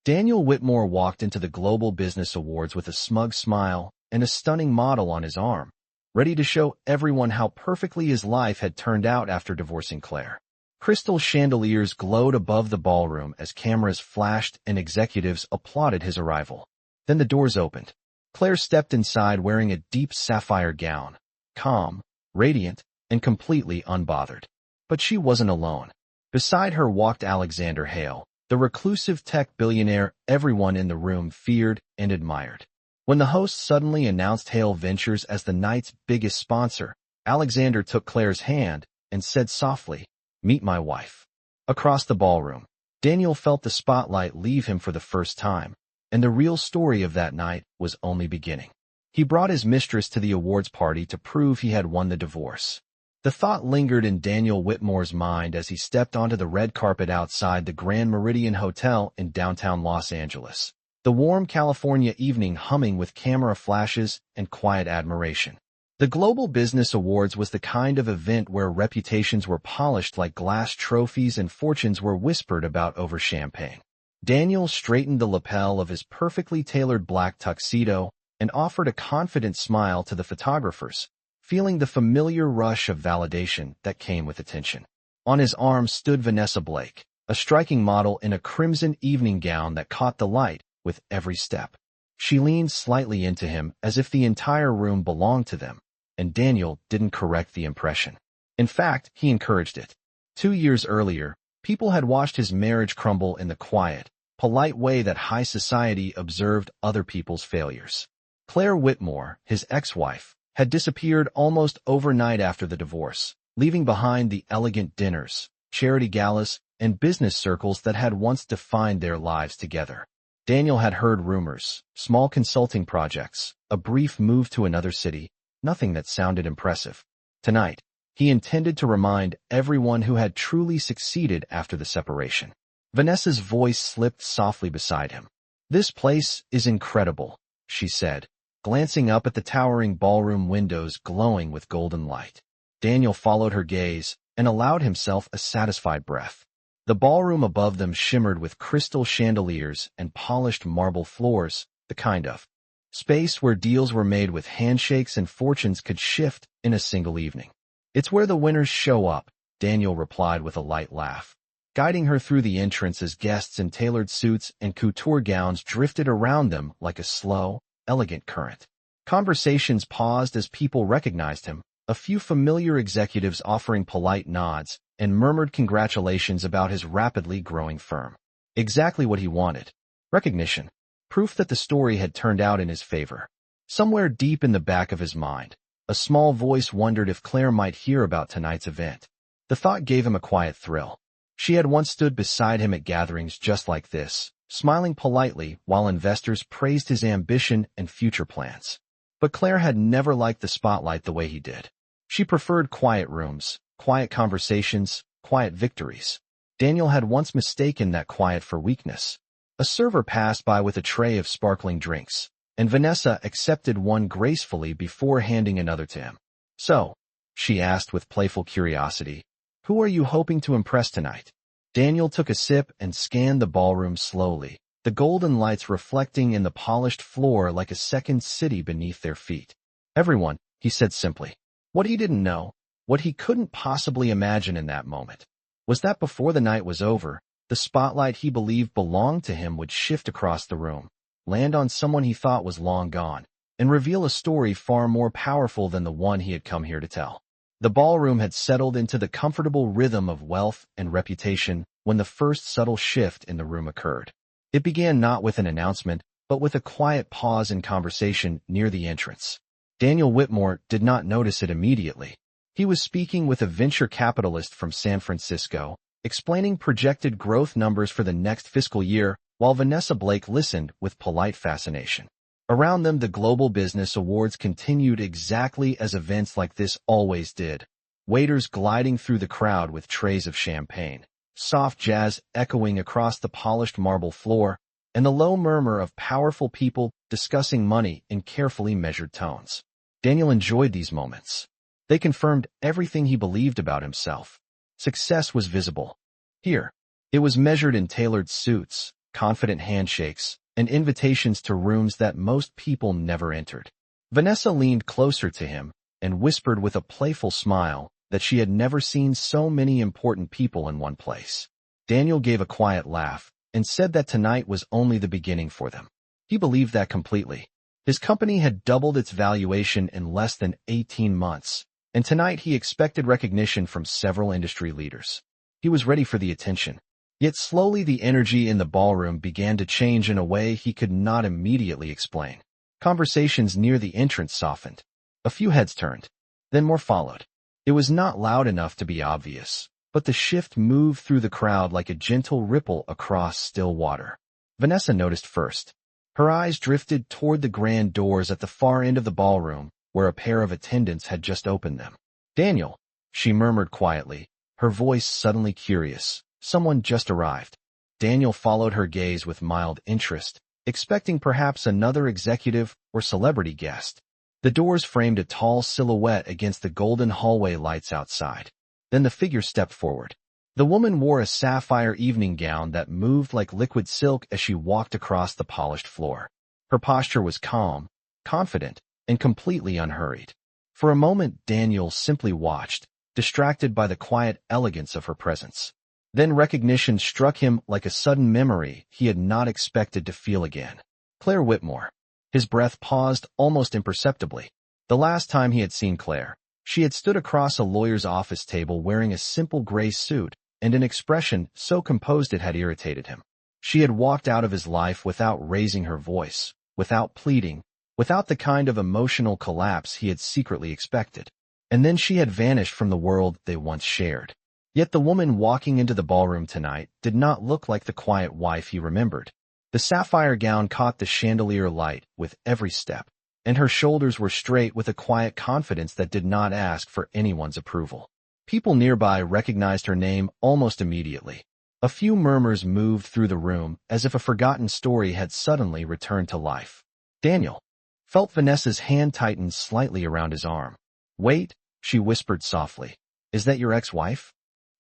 Daniel Whitmore walked into the Global Business Awards with a smug smile and a stunning model on his arm, ready to show everyone how perfectly his life had turned out after divorcing Claire. Crystal chandeliers glowed above the ballroom as cameras flashed and executives applauded his arrival. Then the doors opened. Claire stepped inside wearing a deep sapphire gown, calm, radiant, and completely unbothered. But she wasn't alone. Beside her walked Alexander Hale, the reclusive tech billionaire everyone in the room feared and admired. When the host suddenly announced Hale Ventures as the night's biggest sponsor, Alexander took Claire's hand and said softly, "Meet my wife." Across the ballroom, Daniel felt the spotlight leave him for the first time, and the real story of that night was only beginning. He brought his mistress to the awards party to prove he had won the divorce. The thought lingered in Daniel Whitmore's mind as he stepped onto the red carpet outside the Grand Meridian Hotel in downtown Los Angeles, the warm California evening humming with camera flashes and quiet admiration. The Global Business Awards was the kind of event where reputations were polished like glass trophies and fortunes were whispered about over champagne. Daniel straightened the lapel of his perfectly tailored black tuxedo and offered a confident smile to the photographers, feeling the familiar rush of validation that came with attention. On his arm stood Vanessa Blake, a striking model in a crimson evening gown that caught the light with every step. She leaned slightly into him as if the entire room belonged to them, and Daniel didn't correct the impression. In fact, he encouraged it. 2 years earlier, people had watched his marriage crumble in the quiet, polite way that high society observed other people's failures. Claire Whitmore, his ex-wife, had disappeared almost overnight after the divorce, leaving behind the elegant dinners, charity galas, and business circles that had once defined their lives together. Daniel had heard rumors, small consulting projects, a brief move to another city, nothing that sounded impressive. Tonight, he intended to remind everyone who had truly succeeded after the separation. Vanessa's voice slipped softly beside him. "This place is incredible," she said, glancing up at the towering ballroom windows glowing with golden light. Daniel followed her gaze and allowed himself a satisfied breath. The ballroom above them shimmered with crystal chandeliers and polished marble floors, the kind of space where deals were made with handshakes and fortunes could shift in a single evening. "It's where the winners show up," Daniel replied with a light laugh, guiding her through the entrance as guests in tailored suits and couture gowns drifted around them like a slow, elegant current. Conversations paused as people recognized him, a few familiar executives offering polite nods and murmured congratulations about his rapidly growing firm. Exactly what he wanted. Recognition. Proof that the story had turned out in his favor. Somewhere deep in the back of his mind, a small voice wondered if Claire might hear about tonight's event. The thought gave him a quiet thrill. She had once stood beside him at gatherings just like this, smiling politely while investors praised his ambition and future plans. But Claire had never liked the spotlight the way he did. She preferred quiet rooms, quiet conversations, quiet victories. Daniel had once mistaken that quiet for weakness. A server passed by with a tray of sparkling drinks, and Vanessa accepted one gracefully before handing another to him. "So," she asked with playful curiosity, "who are you hoping to impress tonight?" Daniel took a sip and scanned the ballroom slowly, the golden lights reflecting in the polished floor like a second city beneath their feet. "Everyone," he said simply. What he didn't know, what he couldn't possibly imagine in that moment, was that before the night was over, the spotlight he believed belonged to him would shift across the room, land on someone he thought was long gone, and reveal a story far more powerful than the one he had come here to tell. The ballroom had settled into the comfortable rhythm of wealth and reputation when the first subtle shift in the room occurred. It began not with an announcement, but with a quiet pause in conversation near the entrance. Daniel Whitmore did not notice it immediately. He was speaking with a venture capitalist from San Francisco, explaining projected growth numbers for the next fiscal year, while Vanessa Blake listened with polite fascination. Around them, the Global Business Awards continued exactly as events like this always did. Waiters gliding through the crowd with trays of champagne, soft jazz echoing across the polished marble floor, and the low murmur of powerful people discussing money in carefully measured tones. Daniel enjoyed these moments. They confirmed everything he believed about himself. Success was visible. Here, it was measured in tailored suits, confident handshakes, and invitations to rooms that most people never entered. Vanessa leaned closer to him and whispered with a playful smile that she had never seen so many important people in one place. Daniel gave a quiet laugh and said that tonight was only the beginning for them. He believed that completely. His company had doubled its valuation in less than 18 months, and tonight he expected recognition from several industry leaders. He was ready for the attention. Yet slowly the energy in the ballroom began to change in a way he could not immediately explain. Conversations near the entrance softened. A few heads turned. Then more followed. It was not loud enough to be obvious, but the shift moved through the crowd like a gentle ripple across still water. Vanessa noticed first. Her eyes drifted toward the grand doors at the far end of the ballroom, where a pair of attendants had just opened them. "Daniel," she murmured quietly, her voice suddenly curious. "Someone just arrived." Daniel followed her gaze with mild interest, expecting perhaps another executive or celebrity guest. The doors framed a tall silhouette against the golden hallway lights outside. Then the figure stepped forward. The woman wore a sapphire evening gown that moved like liquid silk as she walked across the polished floor. Her posture was calm, confident, and completely unhurried. For a moment Daniel simply watched, distracted by the quiet elegance of her presence. Then recognition struck him like a sudden memory he had not expected to feel again. Claire Whitmore. His breath paused almost imperceptibly. The last time he had seen Claire, she had stood across a lawyer's office table wearing a simple gray suit and an expression so composed it had irritated him. She had walked out of his life without raising her voice, without pleading, without the kind of emotional collapse he had secretly expected. And then she had vanished from the world they once shared. Yet the woman walking into the ballroom tonight did not look like the quiet wife he remembered. The sapphire gown caught the chandelier light with every step, and her shoulders were straight with a quiet confidence that did not ask for anyone's approval. People nearby recognized her name almost immediately. A few murmurs moved through the room as if a forgotten story had suddenly returned to life. Daniel felt Vanessa's hand tighten slightly around his arm. "Wait," she whispered softly. "Is that your ex-wife?"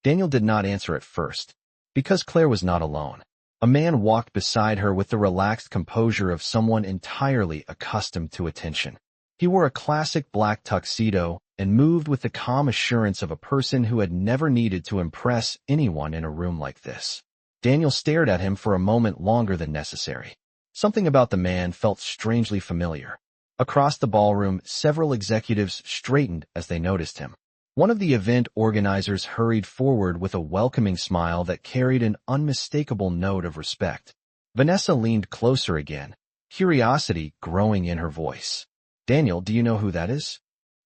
Daniel did not answer at first, because Claire was not alone. A man walked beside her with the relaxed composure of someone entirely accustomed to attention. He wore a classic black tuxedo and moved with the calm assurance of a person who had never needed to impress anyone in a room like this. Daniel stared at him for a moment longer than necessary. Something about the man felt strangely familiar. Across the ballroom, several executives straightened as they noticed him. One of the event organizers hurried forward with a welcoming smile that carried an unmistakable note of respect. Vanessa leaned closer again, curiosity growing in her voice. "Daniel, do you know who that is?"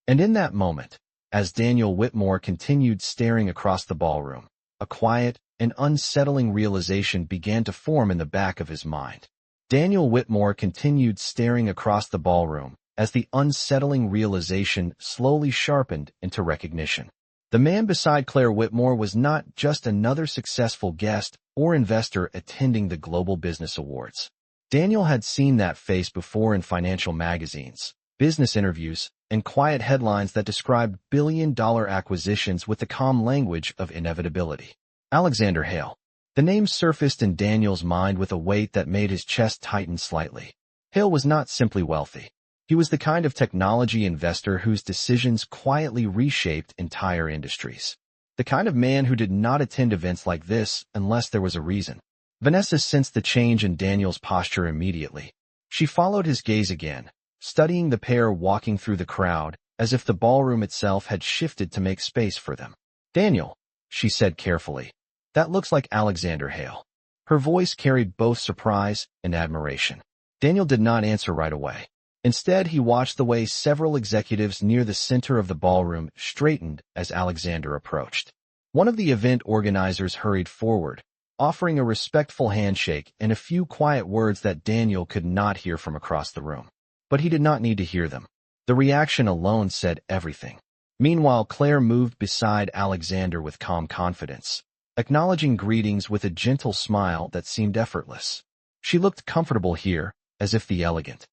And in that moment, as Daniel Whitmore continued staring across the ballroom, a quiet and unsettling realization began to form in the back of his mind. Daniel Whitmore continued staring across the ballroom as the unsettling realization slowly sharpened into recognition. The man beside Claire Whitmore was not just another successful guest or investor attending the Global Business Awards. Daniel had seen that face before in financial magazines, business interviews, and quiet headlines that described billion-dollar acquisitions with the calm language of inevitability. Alexander Hale. The name surfaced in Daniel's mind with a weight that made his chest tighten slightly. Hale was not simply wealthy. He was the kind of technology investor whose decisions quietly reshaped entire industries. The kind of man who did not attend events like this unless there was a reason. Vanessa sensed the change in Daniel's posture immediately. She followed his gaze again, studying the pair walking through the crowd as if the ballroom itself had shifted to make space for them. "Daniel," she said carefully, "that looks like Alexander Hale." Her voice carried both surprise and admiration. Daniel did not answer right away. Instead, he watched the way several executives near the center of the ballroom straightened as Alexander approached. One of the event organizers hurried forward, offering a respectful handshake and a few quiet words that Daniel could not hear from across the room. But he did not need to hear them. The reaction alone said everything. Meanwhile, Claire moved beside Alexander with calm confidence, acknowledging greetings with a gentle smile that seemed effortless. She looked comfortable here, as if the elegant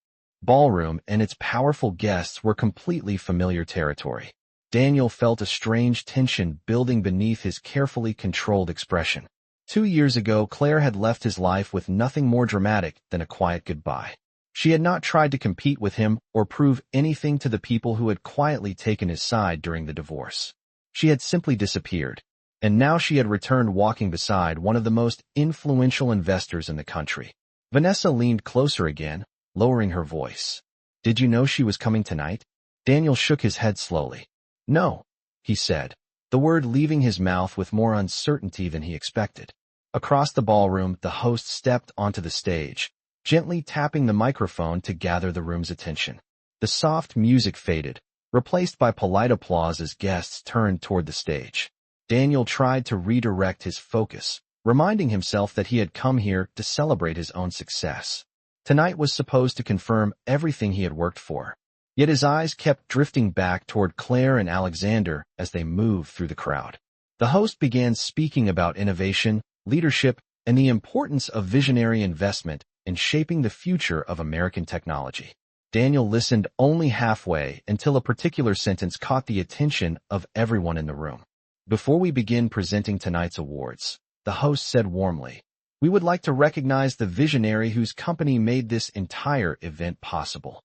ballroom and its powerful guests were completely familiar territory. Daniel felt a strange tension building beneath his carefully controlled expression. 2 years ago, Claire had left his life with nothing more dramatic than a quiet goodbye. She had not tried to compete with him or prove anything to the people who had quietly taken his side during the divorce. She had simply disappeared, and now she had returned walking beside one of the most influential investors in the country. Vanessa leaned closer again, lowering her voice. "Did you know she was coming tonight?" Daniel shook his head slowly. "No," he said, the word leaving his mouth with more uncertainty than he expected. Across the ballroom, the host stepped onto the stage, gently tapping the microphone to gather the room's attention. The soft music faded, replaced by polite applause as guests turned toward the stage. Daniel tried to redirect his focus, reminding himself that he had come here to celebrate his own success. Tonight was supposed to confirm everything he had worked for. Yet his eyes kept drifting back toward Claire and Alexander as they moved through the crowd. The host began speaking about innovation, leadership, and the importance of visionary investment in shaping the future of American technology. Daniel listened only halfway until a particular sentence caught the attention of everyone in the room. "Before we begin presenting tonight's awards," the host said warmly, "we would like to recognize the visionary whose company made this entire event possible."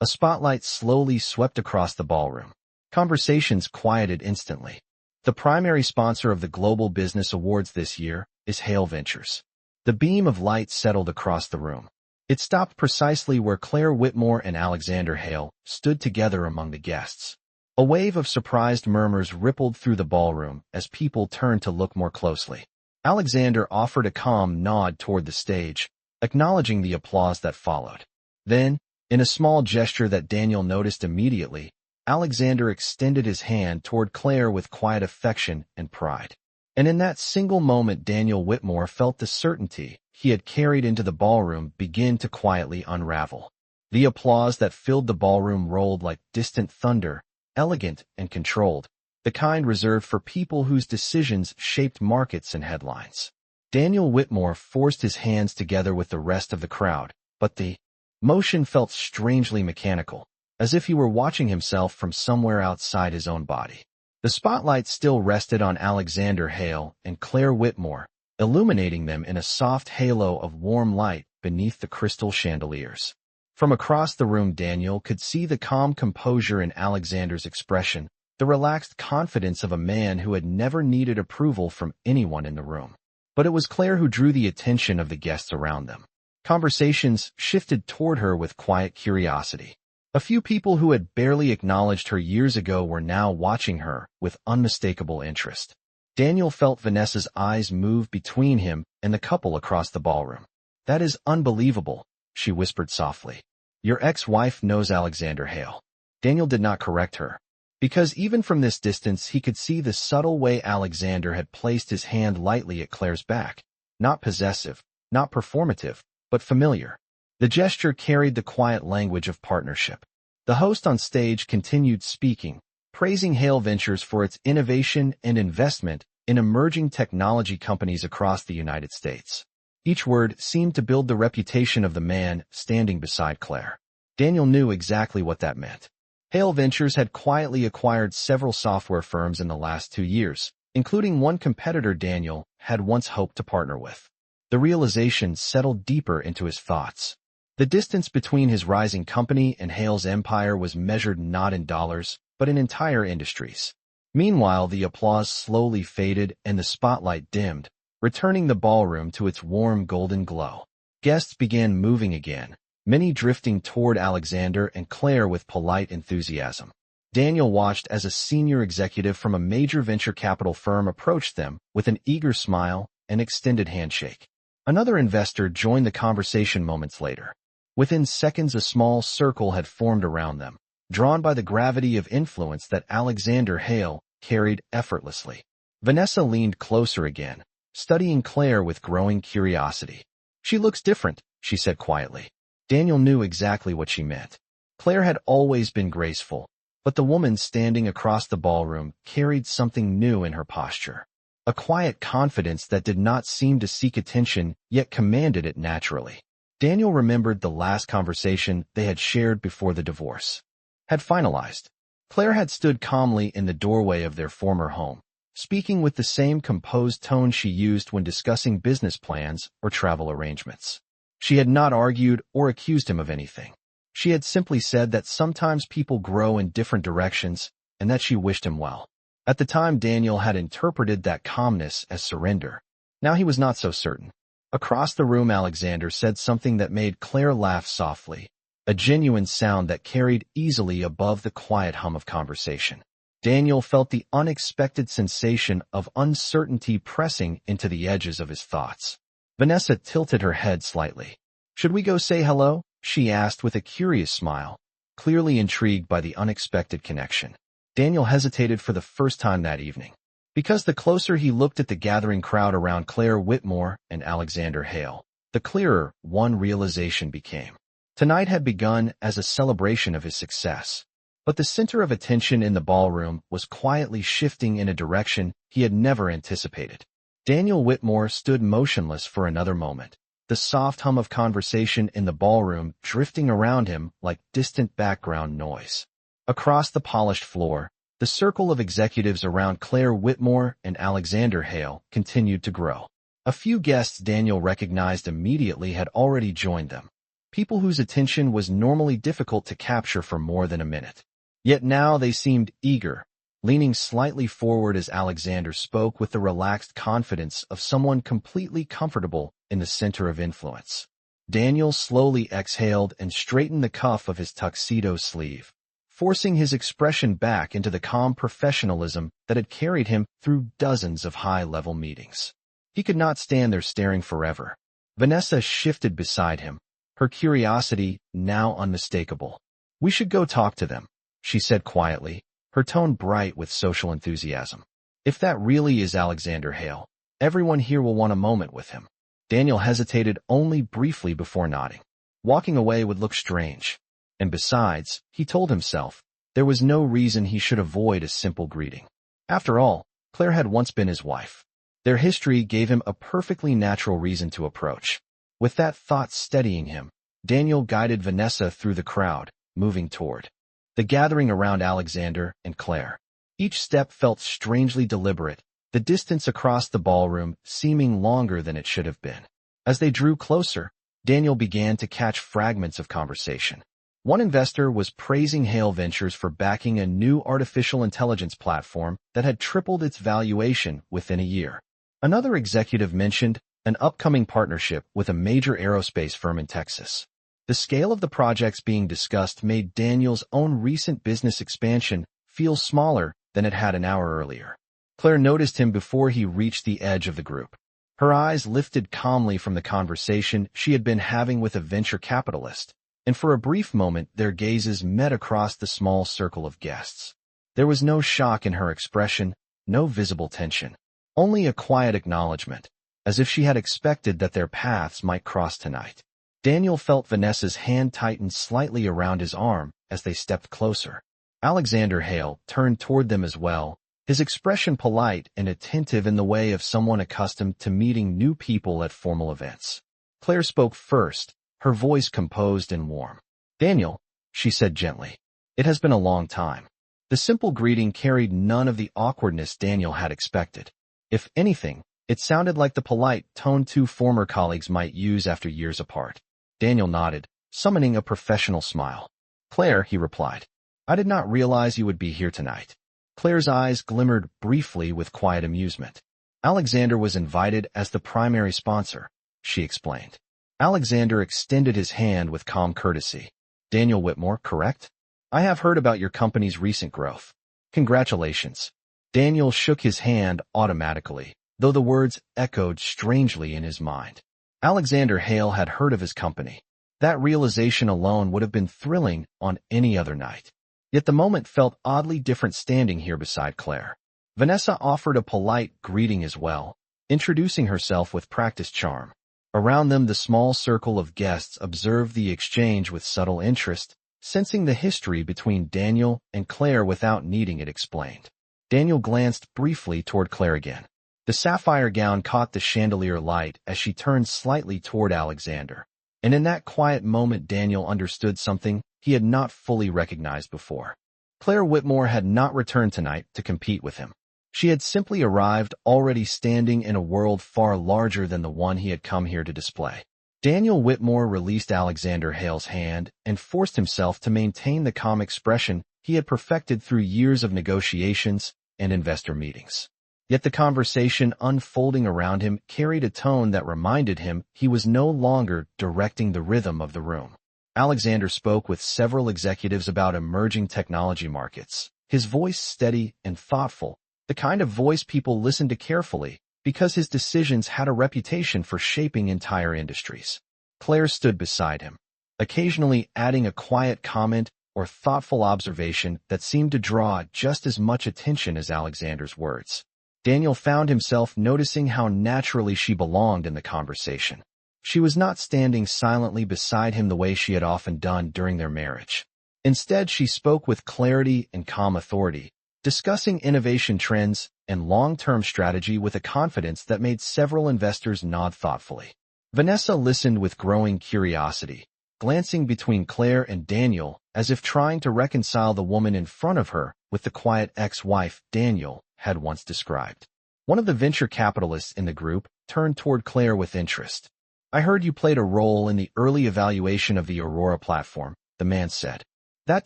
A spotlight slowly swept across the ballroom. Conversations quieted instantly. The primary sponsor of the Global Business Awards this year is Hale Ventures. The beam of light settled across the room. It stopped precisely where Claire Whitmore and Alexander Hale stood together among the guests. A wave of surprised murmurs rippled through the ballroom as people turned to look more closely. Alexander offered a calm nod toward the stage, acknowledging the applause that followed. Then, in a small gesture that Daniel noticed immediately, Alexander extended his hand toward Claire with quiet affection and pride. And in that single moment, Daniel Whitmore felt the certainty he had carried into the ballroom begin to quietly unravel. The applause that filled the ballroom rolled like distant thunder, elegant and controlled, the kind reserved for people whose decisions shaped markets and headlines. Daniel Whitmore forced his hands together with the rest of the crowd, but the motion felt strangely mechanical, as if he were watching himself from somewhere outside his own body. The spotlight still rested on Alexander Hale and Claire Whitmore, illuminating them in a soft halo of warm light beneath the crystal chandeliers. From across the room, Daniel could see the calm composure in Alexander's expression, the relaxed confidence of a man who had never needed approval from anyone in the room. But it was Claire who drew the attention of the guests around them. Conversations shifted toward her with quiet curiosity. A few people who had barely acknowledged her years ago were now watching her with unmistakable interest. Daniel felt Vanessa's eyes move between him and the couple across the ballroom. "That is unbelievable," she whispered softly. "Your ex-wife knows Alexander Hale." Daniel did not correct her, because even from this distance he could see the subtle way Alexander had placed his hand lightly at Claire's back. Not possessive, not performative, but familiar. The gesture carried the quiet language of partnership. The host on stage continued speaking, praising Hale Ventures for its innovation and investment in emerging technology companies across the United States. Each word seemed to build the reputation of the man standing beside Claire. Daniel knew exactly what that meant. Hale Ventures had quietly acquired several software firms in the last 2 years, including one competitor Daniel had once hoped to partner with. The realization settled deeper into his thoughts. The distance between his rising company and Hale's empire was measured not in dollars, but in entire industries. Meanwhile, the applause slowly faded and the spotlight dimmed, returning the ballroom to its warm golden glow. Guests began moving again, many drifting toward Alexander and Claire with polite enthusiasm. Daniel watched as a senior executive from a major venture capital firm approached them with an eager smile and extended handshake. Another investor joined the conversation moments later. Within seconds, a small circle had formed around them, drawn by the gravity of influence that Alexander Hale carried effortlessly. Vanessa leaned closer again, studying Claire with growing curiosity. "She looks different," she said quietly. Daniel knew exactly what she meant. Claire had always been graceful, but the woman standing across the ballroom carried something new in her posture. A quiet confidence that did not seem to seek attention, yet commanded it naturally. Daniel remembered the last conversation they had shared before the divorce had finalized. Claire had stood calmly in the doorway of their former home, speaking with the same composed tone she used when discussing business plans or travel arrangements. She had not argued or accused him of anything. She had simply said that sometimes people grow in different directions and that she wished him well. At the time, Daniel had interpreted that calmness as surrender. Now he was not so certain. Across the room, Alexander said something that made Claire laugh softly, a genuine sound that carried easily above the quiet hum of conversation. Daniel felt the unexpected sensation of uncertainty pressing into the edges of his thoughts. Vanessa tilted her head slightly. "Should we go say hello?" she asked with a curious smile, clearly intrigued by the unexpected connection. Daniel hesitated for the first time that evening, because the closer he looked at the gathering crowd around Claire Whitmore and Alexander Hale, the clearer one realization became. Tonight had begun as a celebration of his success, but the center of attention in the ballroom was quietly shifting in a direction he had never anticipated. Daniel Whitmore stood motionless for another moment, the soft hum of conversation in the ballroom drifting around him like distant background noise. Across the polished floor, the circle of executives around Claire Whitmore and Alexander Hale continued to grow. A few guests Daniel recognized immediately had already joined them, people whose attention was normally difficult to capture for more than a minute. Yet now they seemed eager, leaning slightly forward as Alexander spoke with the relaxed confidence of someone completely comfortable in the center of influence. Daniel slowly exhaled and straightened the cuff of his tuxedo sleeve, forcing his expression back into the calm professionalism that had carried him through dozens of high-level meetings. He could not stand there staring forever. Vanessa shifted beside him, her curiosity now unmistakable. "We should go talk to them," she said quietly, her tone bright with social enthusiasm. "If that really is Alexander Hale, everyone here will want a moment with him." Daniel hesitated only briefly before nodding. Walking away would look strange. And besides, he told himself, there was no reason he should avoid a simple greeting. After all, Claire had once been his wife. Their history gave him a perfectly natural reason to approach. With that thought steadying him, Daniel guided Vanessa through the crowd, moving toward the gathering around Alexander and Claire. Each step felt strangely deliberate, the distance across the ballroom seeming longer than it should have been. As they drew closer, Daniel began to catch fragments of conversation. One investor was praising Hale Ventures for backing a new artificial intelligence platform that had tripled its valuation within a year. Another executive mentioned an upcoming partnership with a major aerospace firm in Texas. The scale of the projects being discussed made Daniel's own recent business expansion feel smaller than it had an hour earlier. Claire noticed him before he reached the edge of the group. Her eyes lifted calmly from the conversation she had been having with a venture capitalist, and for a brief moment their gazes met across the small circle of guests. There was no shock in her expression, no visible tension, only a quiet acknowledgement, as if she had expected that their paths might cross tonight. Daniel felt Vanessa's hand tighten slightly around his arm as they stepped closer. Alexander Hale turned toward them as well, his expression polite and attentive in the way of someone accustomed to meeting new people at formal events. Claire spoke first, her voice composed and warm. "Daniel," she said gently, "it has been a long time." The simple greeting carried none of the awkwardness Daniel had expected. If anything, it sounded like the polite tone two former colleagues might use after years apart. Daniel nodded, summoning a professional smile. "Claire," he replied, "I did not realize you would be here tonight." Claire's eyes glimmered briefly with quiet amusement. "Alexander was invited as the primary sponsor," she explained. Alexander extended his hand with calm courtesy. "Daniel Whitmore, correct? I have heard about your company's recent growth. Congratulations." Daniel shook his hand automatically, though the words echoed strangely in his mind. Alexander Hale had heard of his company. That realization alone would have been thrilling on any other night. Yet the moment felt oddly different standing here beside Claire. Vanessa offered a polite greeting as well, introducing herself with practiced charm. Around them the small circle of guests observed the exchange with subtle interest, sensing the history between Daniel and Claire without needing it explained. Daniel glanced briefly toward Claire again. The sapphire gown caught the chandelier light as she turned slightly toward Alexander, and in that quiet moment Daniel understood something he had not fully recognized before. Claire Whitmore had not returned tonight to compete with him. She had simply arrived, already standing in a world far larger than the one he had come here to display. Daniel Whitmore released Alexander Hale's hand and forced himself to maintain the calm expression he had perfected through years of negotiations and investor meetings. Yet the conversation unfolding around him carried a tone that reminded him he was no longer directing the rhythm of the room. Alexander spoke with several executives about emerging technology markets, his voice steady and thoughtful, the kind of voice people listened to carefully because his decisions had a reputation for shaping entire industries. Claire stood beside him, occasionally adding a quiet comment or thoughtful observation that seemed to draw just as much attention as Alexander's words. Daniel found himself noticing how naturally she belonged in the conversation. She was not standing silently beside him the way she had often done during their marriage. Instead, she spoke with clarity and calm authority, discussing innovation trends and long-term strategy with a confidence that made several investors nod thoughtfully. Vanessa listened with growing curiosity, glancing between Claire and Daniel as if trying to reconcile the woman in front of her with the quiet ex-wife Daniel had once described. One of the venture capitalists in the group turned toward Claire with interest. "I heard you played a role in the early evaluation of the Aurora platform," the man said. "That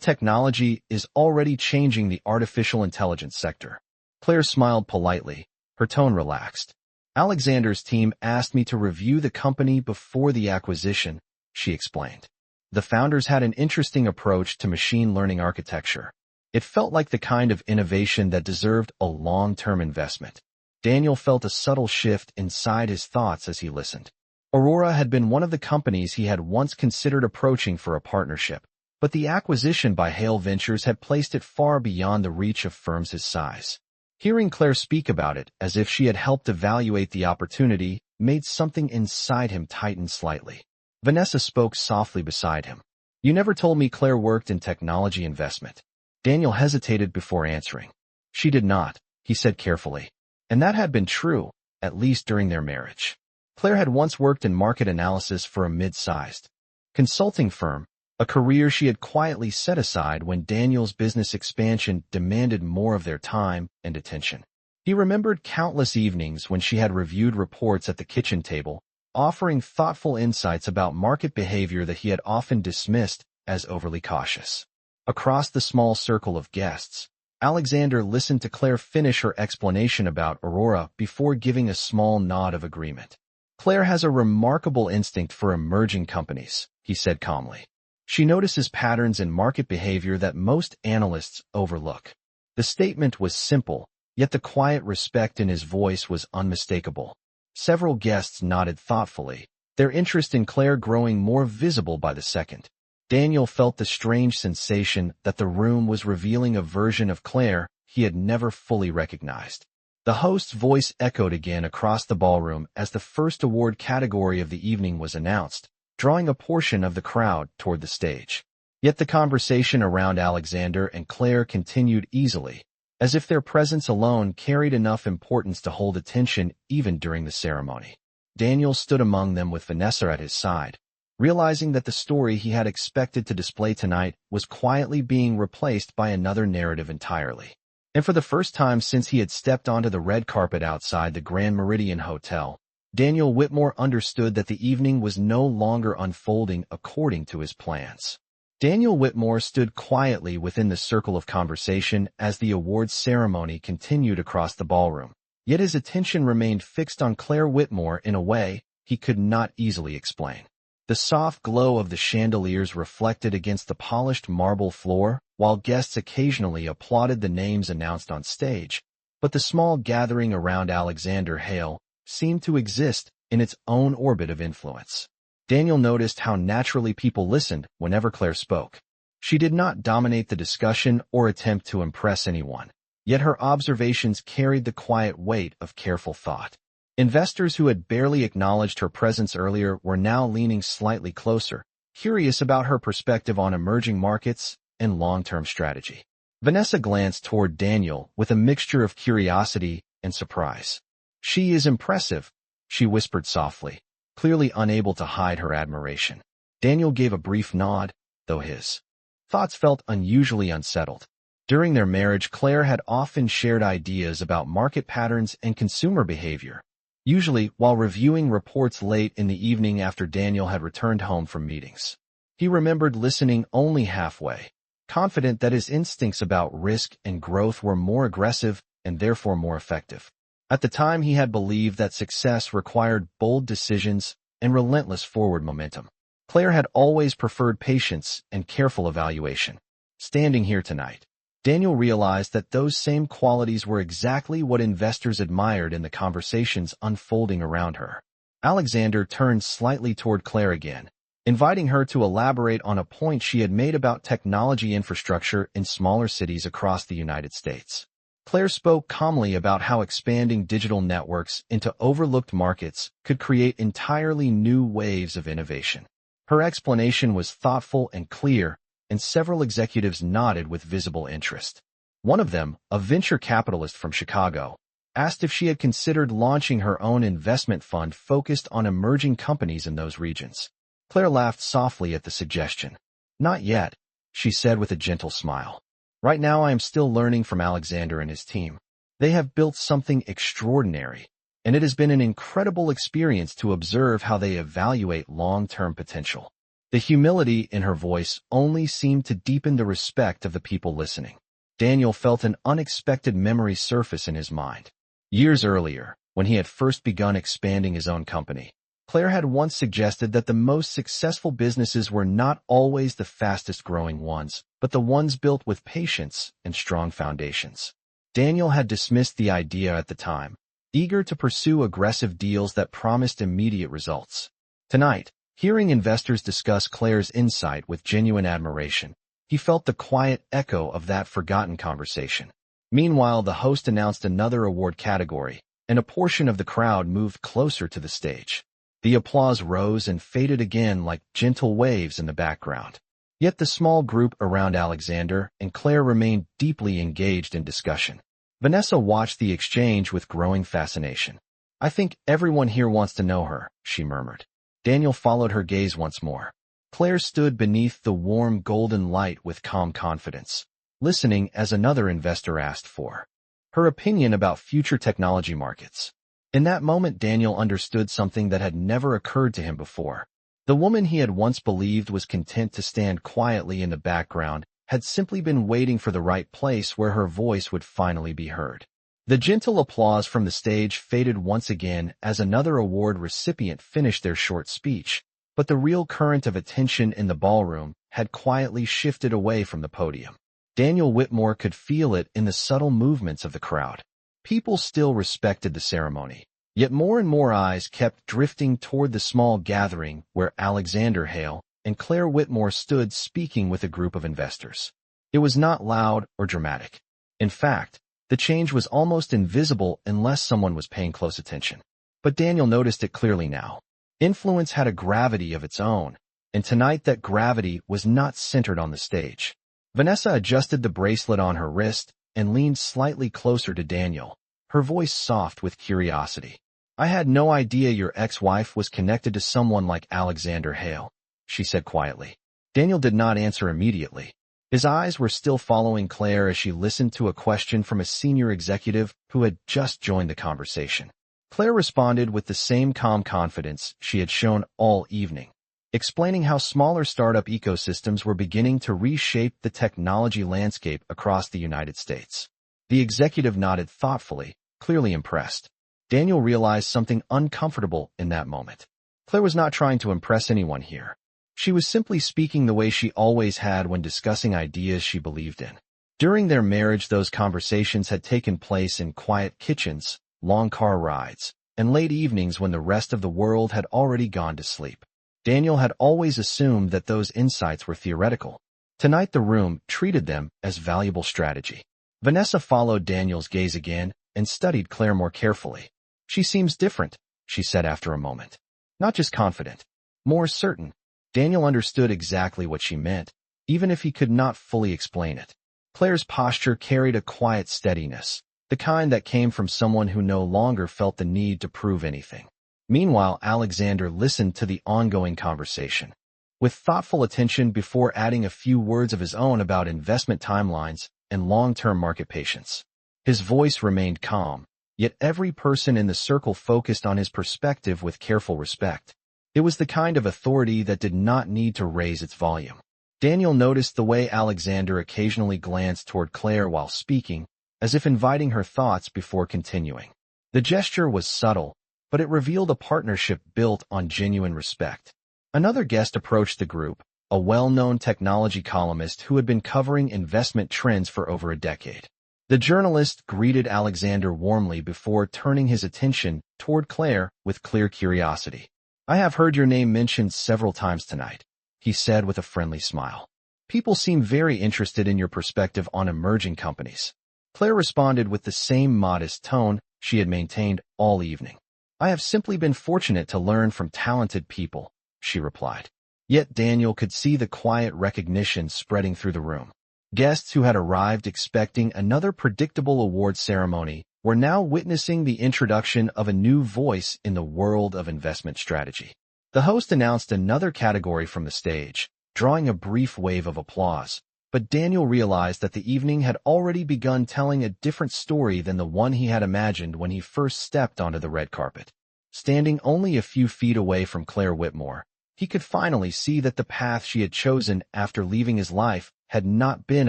technology is already changing the artificial intelligence sector." Claire smiled politely, her tone relaxed. "Alexander's team asked me to review the company before the acquisition," she explained. "The founders had an interesting approach to machine learning architecture. It felt like the kind of innovation that deserved a long-term investment." Daniel felt a subtle shift inside his thoughts as he listened. Aurora had been one of the companies he had once considered approaching for a partnership, but the acquisition by Hale Ventures had placed it far beyond the reach of firms his size. Hearing Claire speak about it as if she had helped evaluate the opportunity made something inside him tighten slightly. Vanessa spoke softly beside him. "You never told me Claire worked in technology investment." Daniel hesitated before answering. "She did not," he said carefully. And that had been true, at least during their marriage. Claire had once worked in market analysis for a mid-sized consulting firm, a career she had quietly set aside when Daniel's business expansion demanded more of their time and attention. He remembered countless evenings when she had reviewed reports at the kitchen table, offering thoughtful insights about market behavior that he had often dismissed as overly cautious. Across the small circle of guests, Alexander listened to Claire finish her explanation about Aurora before giving a small nod of agreement. "Claire has a remarkable instinct for emerging companies," he said calmly. "She notices patterns in market behavior that most analysts overlook." The statement was simple, yet the quiet respect in his voice was unmistakable. Several guests nodded thoughtfully, their interest in Claire growing more visible by the second. Daniel felt the strange sensation that the room was revealing a version of Claire he had never fully recognized. The host's voice echoed again across the ballroom as the first award category of the evening was announced, drawing a portion of the crowd toward the stage. Yet the conversation around Alexander and Claire continued easily, as if their presence alone carried enough importance to hold attention even during the ceremony. Daniel stood among them with Vanessa at his side, realizing that the story he had expected to display tonight was quietly being replaced by another narrative entirely. And for the first time since he had stepped onto the red carpet outside the Grand Meridian Hotel, Daniel Whitmore understood that the evening was no longer unfolding according to his plans. Daniel Whitmore stood quietly within the circle of conversation as the awards ceremony continued across the ballroom, yet his attention remained fixed on Claire Whitmore in a way he could not easily explain. The soft glow of the chandeliers reflected against the polished marble floor, while guests occasionally applauded the names announced on stage, but the small gathering around Alexander Hale seemed to exist in its own orbit of influence. Daniel noticed how naturally people listened whenever Claire spoke. She did not dominate the discussion or attempt to impress anyone, yet her observations carried the quiet weight of careful thought. Investors who had barely acknowledged her presence earlier were now leaning slightly closer, curious about her perspective on emerging markets and long-term strategy. Vanessa glanced toward Daniel with a mixture of curiosity and surprise. "She is impressive," she whispered softly, clearly unable to hide her admiration. Daniel gave a brief nod, though his thoughts felt unusually unsettled. During their marriage, Claire had often shared ideas about market patterns and consumer behavior, usually while reviewing reports late in the evening after Daniel had returned home from meetings. He remembered listening only halfway, confident that his instincts about risk and growth were more aggressive and therefore more effective. At the time, he had believed that success required bold decisions and relentless forward momentum. Claire had always preferred patience and careful evaluation. Standing here tonight, Daniel realized that those same qualities were exactly what investors admired in the conversations unfolding around her. Alexander turned slightly toward Claire again, inviting her to elaborate on a point she had made about technology infrastructure in smaller cities across the United States. Claire spoke calmly about how expanding digital networks into overlooked markets could create entirely new waves of innovation. Her explanation was thoughtful and clear, and several executives nodded with visible interest. One of them, a venture capitalist from Chicago, asked if she had considered launching her own investment fund focused on emerging companies in those regions. Claire laughed softly at the suggestion. "Not yet," she said with a gentle smile. "Right now I am still learning from Alexander and his team. They have built something extraordinary, and it has been an incredible experience to observe how they evaluate long-term potential." The humility in her voice only seemed to deepen the respect of the people listening. Daniel felt an unexpected memory surface in his mind. Years earlier, when he had first begun expanding his own company, Claire had once suggested that the most successful businesses were not always the fastest-growing ones, but the ones built with patience and strong foundations. Daniel had dismissed the idea at the time, eager to pursue aggressive deals that promised immediate results. Tonight, hearing investors discuss Claire's insight with genuine admiration, he felt the quiet echo of that forgotten conversation. Meanwhile, the host announced another award category, and a portion of the crowd moved closer to the stage. The applause rose and faded again like gentle waves in the background. Yet the small group around Alexander and Claire remained deeply engaged in discussion. Vanessa watched the exchange with growing fascination. "I think everyone here wants to know her," she murmured. Daniel followed her gaze once more. Claire stood beneath the warm golden light with calm confidence, listening as another investor asked for her opinion about future technology markets. In that moment, Daniel understood something that had never occurred to him before. The woman he had once believed was content to stand quietly in the background had simply been waiting for the right place where her voice would finally be heard. The gentle applause from the stage faded once again as another award recipient finished their short speech, but the real current of attention in the ballroom had quietly shifted away from the podium. Daniel Whitmore could feel it in the subtle movements of the crowd. People still respected the ceremony, yet more and more eyes kept drifting toward the small gathering where Alexander Hale and Claire Whitmore stood speaking with a group of investors. It was not loud or dramatic. In fact, the change was almost invisible unless someone was paying close attention. But Daniel noticed it clearly now. Influence had a gravity of its own, and tonight that gravity was not centered on the stage. Vanessa adjusted the bracelet on her wrist and leaned slightly closer to Daniel, her voice soft with curiosity. "I had no idea your ex-wife was connected to someone like Alexander Hale," she said quietly. Daniel did not answer immediately. His eyes were still following Claire as she listened to a question from a senior executive who had just joined the conversation. Claire responded with the same calm confidence she had shown all evening, explaining how smaller startup ecosystems were beginning to reshape the technology landscape across the United States. The executive nodded thoughtfully, clearly impressed. Daniel realized something uncomfortable in that moment. Claire was not trying to impress anyone here. She was simply speaking the way she always had when discussing ideas she believed in. During their marriage, those conversations had taken place in quiet kitchens, long car rides, and late evenings when the rest of the world had already gone to sleep. Daniel had always assumed that those insights were theoretical. Tonight the room treated them as valuable strategy. Vanessa followed Daniel's gaze again and studied Claire more carefully. "She seems different," she said after a moment. "Not just confident, more certain." Daniel understood exactly what she meant, even if he could not fully explain it. Claire's posture carried a quiet steadiness, the kind that came from someone who no longer felt the need to prove anything. Meanwhile, Alexander listened to the ongoing conversation with thoughtful attention before adding a few words of his own about investment timelines and long-term market patience. His voice remained calm, yet every person in the circle focused on his perspective with careful respect. It was the kind of authority that did not need to raise its volume. Daniel noticed the way Alexander occasionally glanced toward Claire while speaking, as if inviting her thoughts before continuing. The gesture was subtle, but it revealed a partnership built on genuine respect. Another guest approached the group, a well-known technology columnist who had been covering investment trends for over a decade. The journalist greeted Alexander warmly before turning his attention toward Claire with clear curiosity. "I have heard your name mentioned several times tonight," he said with a friendly smile. "People seem very interested in your perspective on emerging companies." Claire responded with the same modest tone she had maintained all evening. "I have simply been fortunate to learn from talented people," she replied. Yet Daniel could see the quiet recognition spreading through the room. Guests who had arrived expecting another predictable award ceremony were now witnessing the introduction of a new voice in the world of investment strategy. The host announced another category from the stage, drawing a brief wave of applause, but Daniel realized that the evening had already begun telling a different story than the one he had imagined when he first stepped onto the red carpet. Standing only a few feet away from Claire Whitmore, he could finally see that the path she had chosen after leaving his life had not been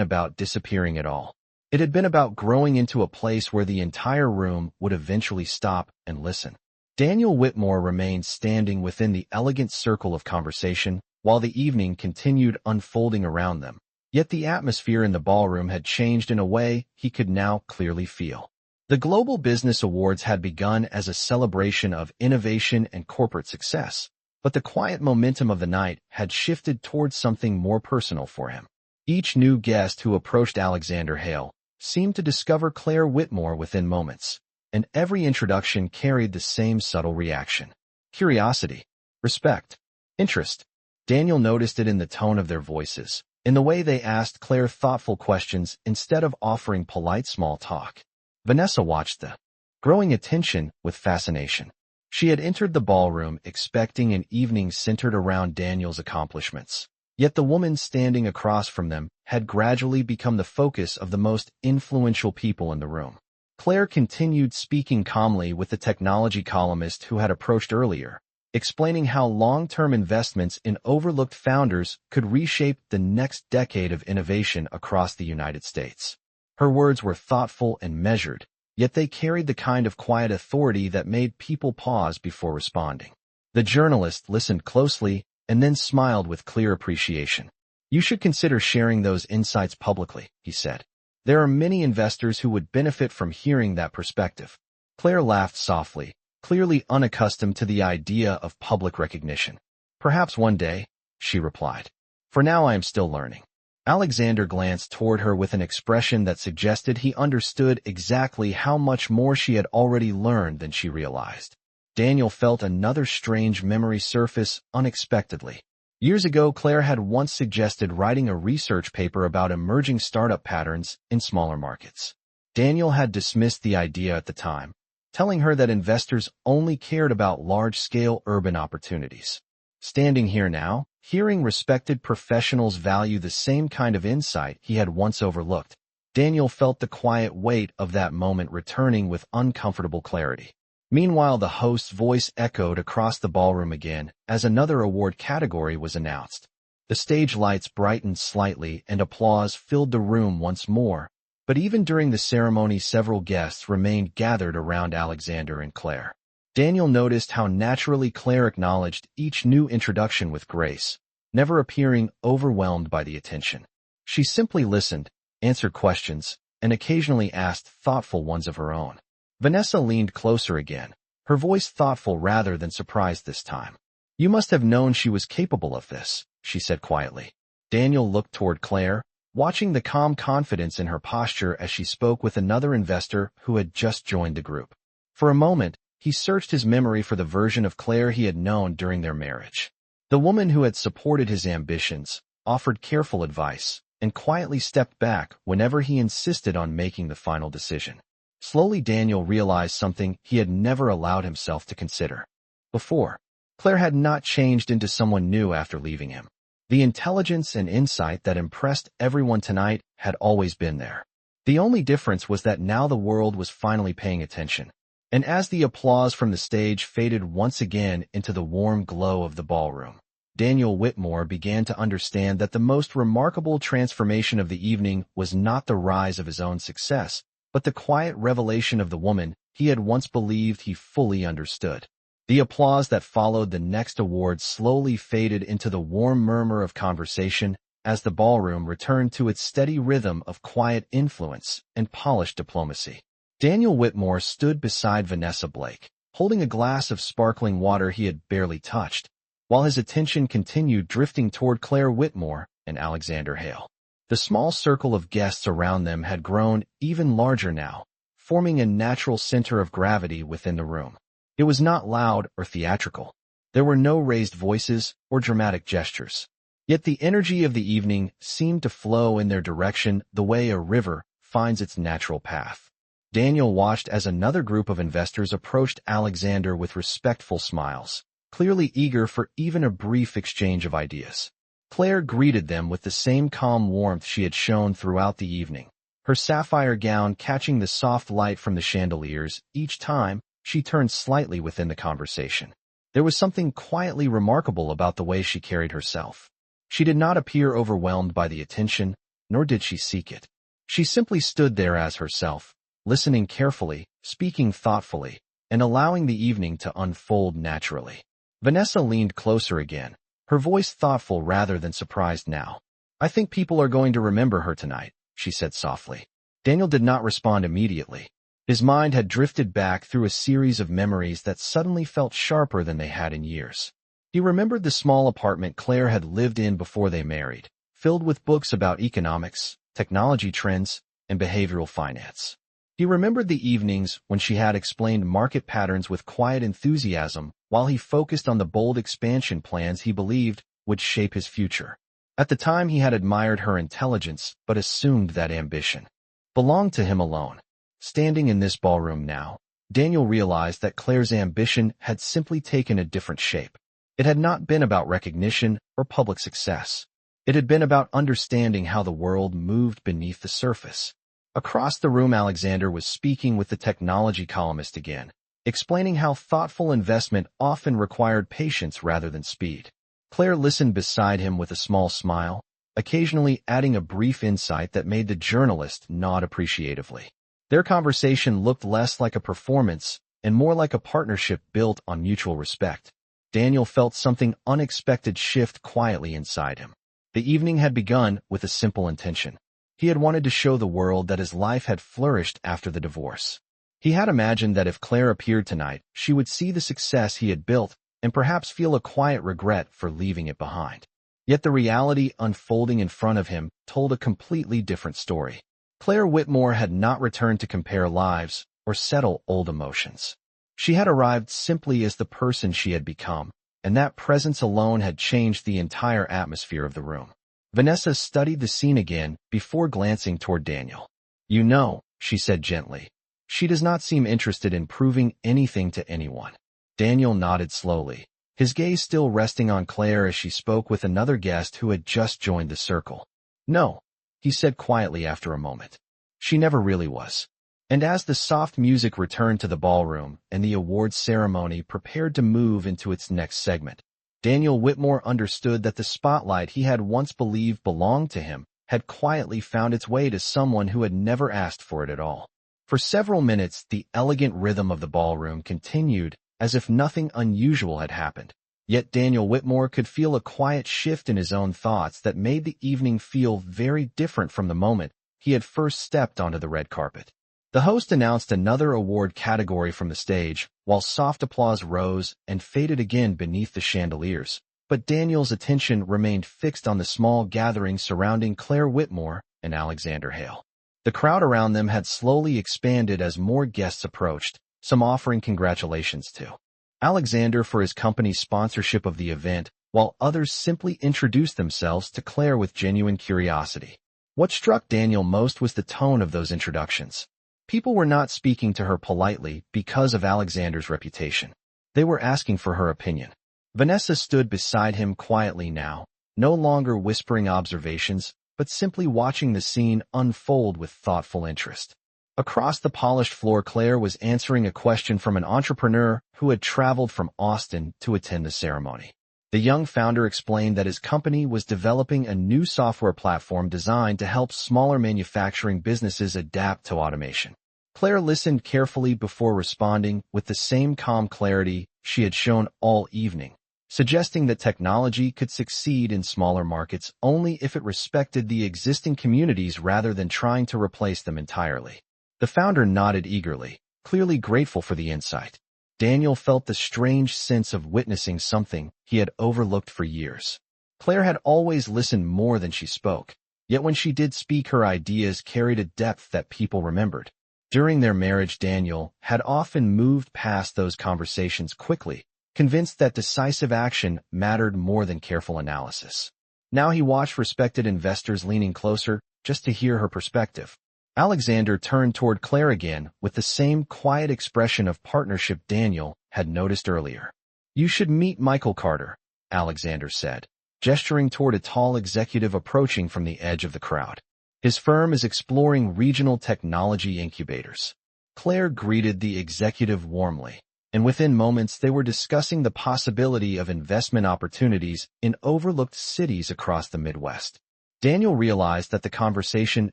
about disappearing at all. It had been about growing into a place where the entire room would eventually stop and listen. Daniel Whitmore remained standing within the elegant circle of conversation while the evening continued unfolding around them. Yet the atmosphere in the ballroom had changed in a way he could now clearly feel. The Global Business Awards had begun as a celebration of innovation and corporate success, but the quiet momentum of the night had shifted towards something more personal for him. Each new guest who approached Alexander Hale seemed to discover Claire Whitmore within moments, and every introduction carried the same subtle reaction: curiosity, respect, interest. Daniel noticed it in the tone of their voices, in the way they asked Claire thoughtful questions instead of offering polite small talk. Vanessa watched the growing attention with fascination. She had entered the ballroom expecting an evening centered around Daniel's accomplishments. Yet the woman standing across from them had gradually become the focus of the most influential people in the room. Claire continued speaking calmly with the technology columnist who had approached earlier, explaining how long-term investments in overlooked founders could reshape the next decade of innovation across the United States. Her words were thoughtful and measured, yet they carried the kind of quiet authority that made people pause before responding. The journalist listened closely and then smiled with clear appreciation. "You should consider sharing those insights publicly," he said. "There are many investors who would benefit from hearing that perspective." Claire laughed softly, clearly unaccustomed to the idea of public recognition. "Perhaps one day," she replied. "For now I am still learning." Alexander glanced toward her with an expression that suggested he understood exactly how much more she had already learned than she realized. Daniel felt another strange memory surface unexpectedly. Years ago, Claire had once suggested writing a research paper about emerging startup patterns in smaller markets. Daniel had dismissed the idea at the time, telling her that investors only cared about large-scale urban opportunities. Standing here now, hearing respected professionals value the same kind of insight he had once overlooked, Daniel felt the quiet weight of that moment returning with uncomfortable clarity. Meanwhile, the host's voice echoed across the ballroom again as another award category was announced. The stage lights brightened slightly and applause filled the room once more, but even during the ceremony several guests remained gathered around Alexander and Claire. Daniel noticed how naturally Claire acknowledged each new introduction with grace, never appearing overwhelmed by the attention. She simply listened, answered questions, and occasionally asked thoughtful ones of her own. Vanessa leaned closer again, her voice thoughtful rather than surprised this time. "You must have known she was capable of this," she said quietly. Daniel looked toward Claire, watching the calm confidence in her posture as she spoke with another investor who had just joined the group. For a moment, he searched his memory for the version of Claire he had known during their marriage. The woman who had supported his ambitions, offered careful advice, and quietly stepped back whenever he insisted on making the final decision. Slowly Daniel realized something he had never allowed himself to consider. Before, Claire had not changed into someone new after leaving him. The intelligence and insight that impressed everyone tonight had always been there. The only difference was that now the world was finally paying attention. And as the applause from the stage faded once again into the warm glow of the ballroom, Daniel Whitmore began to understand that the most remarkable transformation of the evening was not the rise of his own success, but the quiet revelation of the woman he had once believed he fully understood. The applause that followed the next award slowly faded into the warm murmur of conversation as the ballroom returned to its steady rhythm of quiet influence and polished diplomacy. Daniel Whitmore stood beside Vanessa Blake, holding a glass of sparkling water he had barely touched, while his attention continued drifting toward Claire Whitmore and Alexander Hale. The small circle of guests around them had grown even larger now, forming a natural center of gravity within the room. It was not loud or theatrical. There were no raised voices or dramatic gestures. Yet the energy of the evening seemed to flow in their direction the way a river finds its natural path. Daniel watched as another group of investors approached Alexander with respectful smiles, clearly eager for even a brief exchange of ideas. Claire greeted them with the same calm warmth she had shown throughout the evening, her sapphire gown catching the soft light from the chandeliers each time she turned slightly within the conversation. There was something quietly remarkable about the way she carried herself. She did not appear overwhelmed by the attention, nor did she seek it. She simply stood there as herself, listening carefully, speaking thoughtfully, and allowing the evening to unfold naturally. Vanessa leaned closer again, her voice thoughtful rather than surprised now. "I think people are going to remember her tonight," she said softly. Daniel did not respond immediately. His mind had drifted back through a series of memories that suddenly felt sharper than they had in years. He remembered the small apartment Claire had lived in before they married, filled with books about economics, technology trends, and behavioral finance. He remembered the evenings when she had explained market patterns with quiet enthusiasm while he focused on the bold expansion plans he believed would shape his future. At the time he had admired her intelligence but assumed that ambition belonged to him alone. Standing in this ballroom now, Daniel realized that Claire's ambition had simply taken a different shape. It had not been about recognition or public success. It had been about understanding how the world moved beneath the surface. Across the room, Alexander was speaking with the technology columnist again, explaining how thoughtful investment often required patience rather than speed. Claire listened beside him with a small smile, occasionally adding a brief insight that made the journalist nod appreciatively. Their conversation looked less like a performance and more like a partnership built on mutual respect. Daniel felt something unexpected shift quietly inside him. The evening had begun with a simple intention. He had wanted to show the world that his life had flourished after the divorce. He had imagined that if Claire appeared tonight, she would see the success he had built and perhaps feel a quiet regret for leaving it behind. Yet the reality unfolding in front of him told a completely different story. Claire Whitmore had not returned to compare lives or settle old emotions. She had arrived simply as the person she had become, and that presence alone had changed the entire atmosphere of the room. Vanessa studied the scene again before glancing toward Daniel. "You know," she said gently, "she does not seem interested in proving anything to anyone." Daniel nodded slowly, his gaze still resting on Claire as she spoke with another guest who had just joined the circle. "No," he said quietly after a moment. "She never really was." And as the soft music returned to the ballroom and the awards ceremony prepared to move into its next segment, Daniel Whitmore understood that the spotlight he had once believed belonged to him had quietly found its way to someone who had never asked for it at all. For several minutes, the elegant rhythm of the ballroom continued as if nothing unusual had happened. Yet Daniel Whitmore could feel a quiet shift in his own thoughts that made the evening feel very different from the moment he had first stepped onto the red carpet. The host announced another award category from the stage, while soft applause rose and faded again beneath the chandeliers. But Daniel's attention remained fixed on the small gathering surrounding Claire Whitmore and Alexander Hale. The crowd around them had slowly expanded as more guests approached, some offering congratulations to Alexander for his company's sponsorship of the event, while others simply introduced themselves to Claire with genuine curiosity. What struck Daniel most was the tone of those introductions. People were not speaking to her politely because of Alexander's reputation. They were asking for her opinion. Vanessa stood beside him quietly now, no longer whispering observations, but simply watching the scene unfold with thoughtful interest. Across the polished floor, Claire was answering a question from an entrepreneur who had traveled from Austin to attend the ceremony. The young founder explained that his company was developing a new software platform designed to help smaller manufacturing businesses adapt to automation. Claire listened carefully before responding with the same calm clarity she had shown all evening, suggesting that technology could succeed in smaller markets only if it respected the existing communities rather than trying to replace them entirely. The founder nodded eagerly, clearly grateful for the insight. Daniel felt the strange sense of witnessing something he had overlooked for years. Claire had always listened more than she spoke, yet when she did speak, her ideas carried a depth that people remembered. During their marriage, Daniel had often moved past those conversations quickly, convinced that decisive action mattered more than careful analysis. Now he watched respected investors leaning closer just to hear her perspective. Alexander turned toward Claire again with the same quiet expression of partnership Daniel had noticed earlier. "You should meet Michael Carter," Alexander said, gesturing toward a tall executive approaching from the edge of the crowd. "His firm is exploring regional technology incubators." Claire greeted the executive warmly, and within moments they were discussing the possibility of investment opportunities in overlooked cities across the Midwest. Daniel realized that the conversation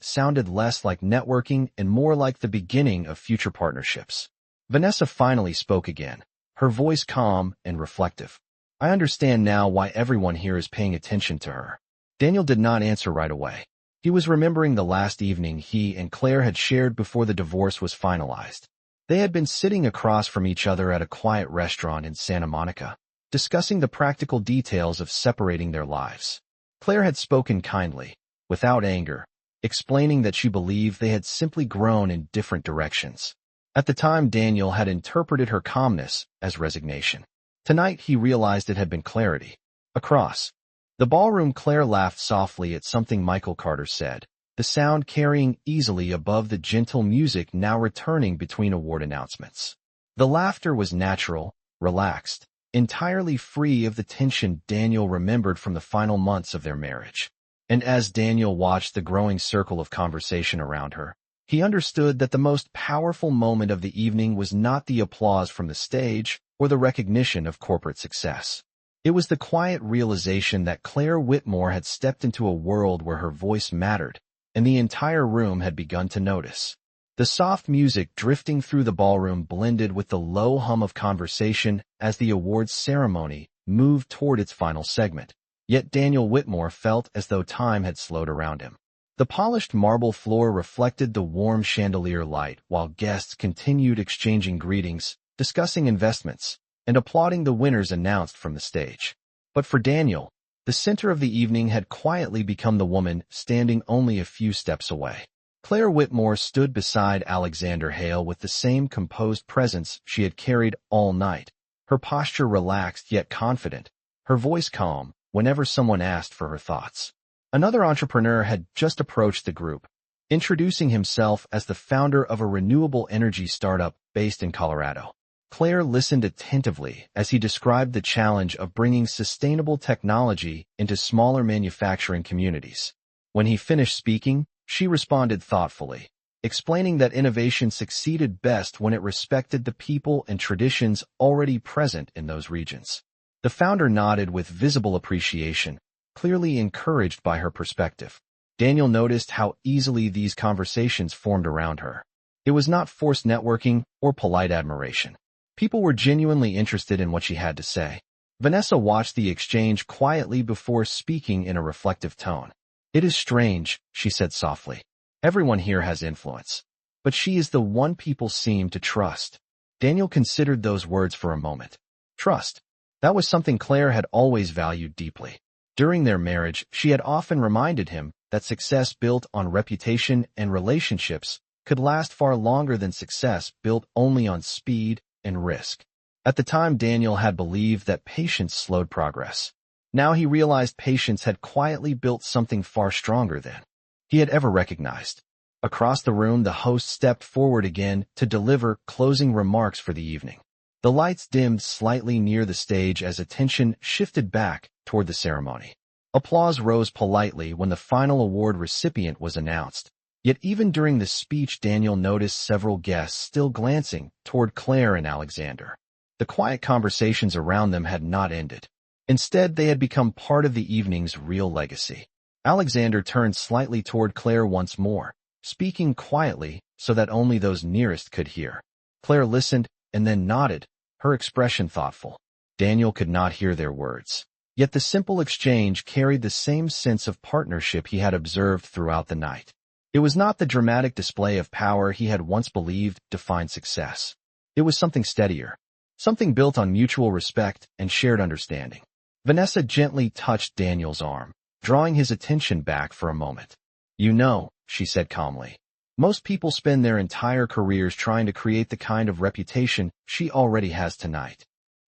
sounded less like networking and more like the beginning of future partnerships. Vanessa finally spoke again, her voice calm and reflective. "I understand now why everyone here is paying attention to her." Daniel did not answer right away. He was remembering the last evening he and Claire had shared before the divorce was finalized. They had been sitting across from each other at a quiet restaurant in Santa Monica, discussing the practical details of separating their lives. Claire had spoken kindly, without anger, explaining that she believed they had simply grown in different directions. At the time, Daniel had interpreted her calmness as resignation. Tonight, he realized it had been clarity. Across the ballroom, Claire laughed softly at something Michael Carter said, the sound carrying easily above the gentle music now returning between award announcements. The laughter was natural, relaxed, entirely free of the tension Daniel remembered from the final months of their marriage. And as Daniel watched the growing circle of conversation around her, he understood that the most powerful moment of the evening was not the applause from the stage or the recognition of corporate success. It was the quiet realization that Claire Whitmore had stepped into a world where her voice mattered, and the entire room had begun to notice. The soft music drifting through the ballroom blended with the low hum of conversation as the awards ceremony moved toward its final segment. Yet Daniel Whitmore felt as though time had slowed around him. The polished marble floor reflected the warm chandelier light while guests continued exchanging greetings, discussing investments, and applauding the winners announced from the stage. But for Daniel, the center of the evening had quietly become the woman standing only a few steps away. Claire Whitmore stood beside Alexander Hale with the same composed presence she had carried all night, her posture relaxed yet confident, her voice calm whenever someone asked for her thoughts. Another entrepreneur had just approached the group, introducing himself as the founder of a renewable energy startup based in Colorado. Claire listened attentively as he described the challenge of bringing sustainable technology into smaller manufacturing communities. When he finished speaking, she responded thoughtfully, explaining that innovation succeeded best when it respected the people and traditions already present in those regions. The founder nodded with visible appreciation, clearly encouraged by her perspective. Daniel noticed how easily these conversations formed around her. It was not forced networking or polite admiration. People were genuinely interested in what she had to say. Vanessa watched the exchange quietly before speaking in a reflective tone. "It is strange," she said softly. "Everyone here has influence, but she is the one people seem to trust." Daniel considered those words for a moment. Trust. That was something Claire had always valued deeply. During their marriage, she had often reminded him that success built on reputation and relationships could last far longer than success built only on speed and risk. At the time, Daniel had believed that patience slowed progress. Now he realized patience had quietly built something far stronger than he had ever recognized. Across the room, the host stepped forward again to deliver closing remarks for the evening. The lights dimmed slightly near the stage as attention shifted back toward the ceremony. Applause rose politely when the final award recipient was announced. Yet even during the speech, Daniel noticed several guests still glancing toward Claire and Alexander. The quiet conversations around them had not ended. Instead, they had become part of the evening's real legacy. Alexander turned slightly toward Claire once more, speaking quietly so that only those nearest could hear. Claire listened and then nodded, her expression thoughtful. Daniel could not hear their words. Yet the simple exchange carried the same sense of partnership he had observed throughout the night. It was not the dramatic display of power he had once believed defined success. It was something steadier, something built on mutual respect and shared understanding. Vanessa gently touched Daniel's arm, drawing his attention back for a moment. "You know," she said calmly, "most people spend their entire careers trying to create the kind of reputation she already has tonight."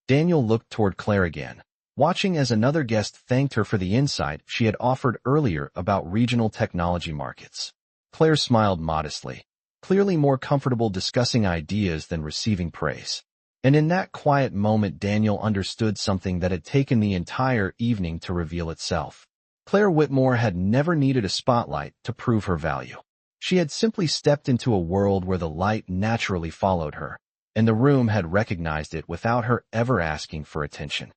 Daniel looked toward Claire again, watching as another guest thanked her for the insight she had offered earlier about regional technology markets. Claire smiled modestly, clearly more comfortable discussing ideas than receiving praise. And in that quiet moment, Daniel understood something that had taken the entire evening to reveal itself. Claire Whitmore had never needed a spotlight to prove her value. She had simply stepped into a world where the light naturally followed her, and the room had recognized it without her ever asking for attention.